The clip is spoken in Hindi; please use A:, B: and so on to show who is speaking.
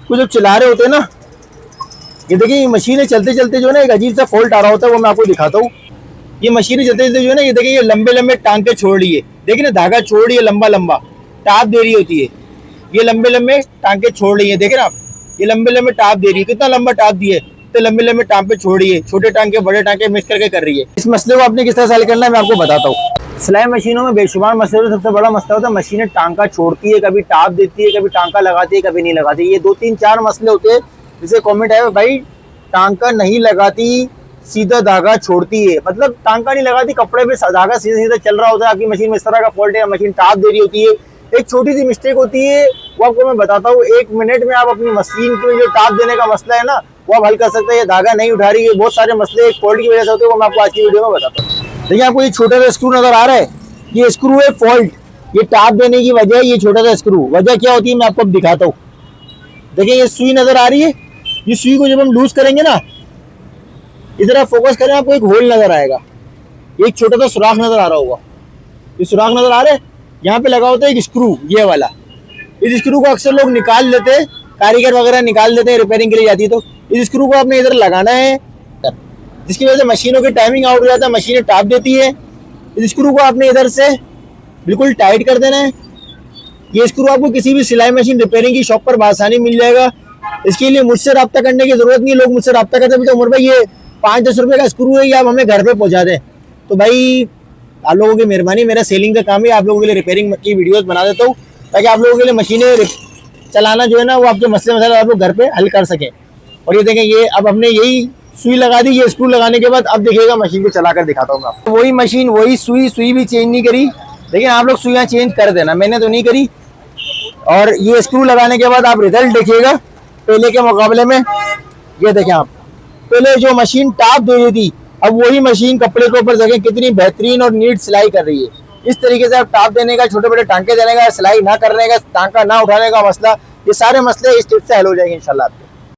A: को जब चला रहे होते हैं ना, ये देखिए ये मशीनें चलते चलते जो है ना एक अजीब सा फॉल्ट आ रहा होता है, वो मैं आपको दिखाता हूँ। ये मशीनें चलते चलते जो है ना, ये देखिए ये लंबे लंबे टांके छोड़ रही है, देखिए ना धागा छोड़ रही है, लंबा लंबा टाप दे रही होती है। ये लंबे लंबे टांके छोड़ रही है, देखे ना आप, ये लंबे लंबे टाप दे रही है, कितना लंबा टाप दिए, तो लंबे लंबे टांके छोड़ रही है, छोटे टांके बड़े टांके मिक्स करके कर रही है। इस मसले को आपने किस तरह से हल करना है मैं आपको बताता हूँ। सिलाई मशीनों में बेशुमार मसले होते हैं, सबसे बड़ा मसला होता है मशीनें टांका छोड़ती है, कभी टाप देती है, कभी टांका लगाती है, कभी नहीं लगाती। ये 2-3-4 मसले होते हैं। जिसे कमेंट आया भाई टांका नहीं लगाती, सीधा धागा छोड़ती है, मतलब टांका नहीं लगाती, कपड़े पे धागा सीधा सीधा चल रहा होता है, आपकी मशीन में इस तरह का फॉल्ट है, मशीन टाप दे रही होती है। एक छोटी सी मिस्टेक होती है, वो आपको मैं बताता हूँ। 1 मिनट में आप अपनी मशीन को जो टाप देने का मसला है ना, वो आप हल कर सकते हैं। ये धागा नहीं उठा रही है, बहुत सारे मसले एक फॉल्ट की वजह से होते हैं, वो मैं आपको आज की वीडियो में बताता हूँ। देखिए आपको ये छोटा सा स्क्रू नजर आ रहा है, ये स्क्रू है फॉल्ट, ये टाप देने की वजह ये छोटा सा स्क्रू। वजह क्या होती है मैं आपको अब दिखाता हूँ। देखिए ये सुई नजर आ रही है, ये सुई को जब हम लूज करेंगे ना, इधर आप फोकस करें, आपको एक होल नजर आएगा, एक छोटा सा सुराख नजर आ रहा होगा, ये सुराख नजर आ रहा है, यहाँ पे लगा होता है एक स्क्रू, ये वाला। इस स्क्रू को अक्सर लोग निकाल लेते हैं, कारीगर वगैरह निकाल लेते हैं, रिपेयरिंग के लिए जाती है। तो इस स्क्रू को आपने इधर लगाना है, जिसकी वजह से मशीनों की टाइमिंग आउट हो जाता है, मशीनें टाप देती है। इस स्क्रू को आपने इधर से बिल्कुल टाइट कर देना है। ये स्क्रू आपको किसी भी सिलाई मशीन रिपेयरिंग की शॉप पर बआसानी मिल जाएगा। इसके लिए मुझसे रब्ता करने की जरूरत नहीं है। लोग मुझसे रब्ता करते हैं तो उमर भाई ये 5-10 रुपए का स्क्रू है, ये आप हमें घर पे पहुंचा दें। तो भाई आप लोगों की मेहरबानी, मेरा सेलिंग का काम है, आप लोगों के लिए रिपेयरिंग की वीडियोस बना देता हूँ, ताकि आप लोगों के लिए मशीनें चलाना जो है ना, वो आपके मसले आप लोग घर पे हल कर सकें। और ये देखें, ये अब हमने यही सुई लगा दी, ये स्क्रू लगाने के बाद अब देखिएगा मशीन को चलाकर दिखाता हूँ मैं आपको। वही मशीन वही सुई, सुई भी चेंज नहीं करी, लेकिन आप लोग सुइयाँ चेंज कर देना, मैंने तो नहीं करी। और ये स्क्रू लगाने के बाद आप रिजल्ट देखिएगा पहले के मुकाबले में। ये देखें आप, पहले जो मशीन टाप दे रही थी, अब वही मशीन कपड़े के ऊपर देखें कितनी बेहतरीन और नीट सिलाई कर रही है। इस तरीके से आप टाप देने का, छोटे बड़े टांके देने का, सिलाई ना करने का, टांका ना उठाने का मसला, ये सारे मसले इस टिप से हल हो जाएंगे इंशाल्लाह।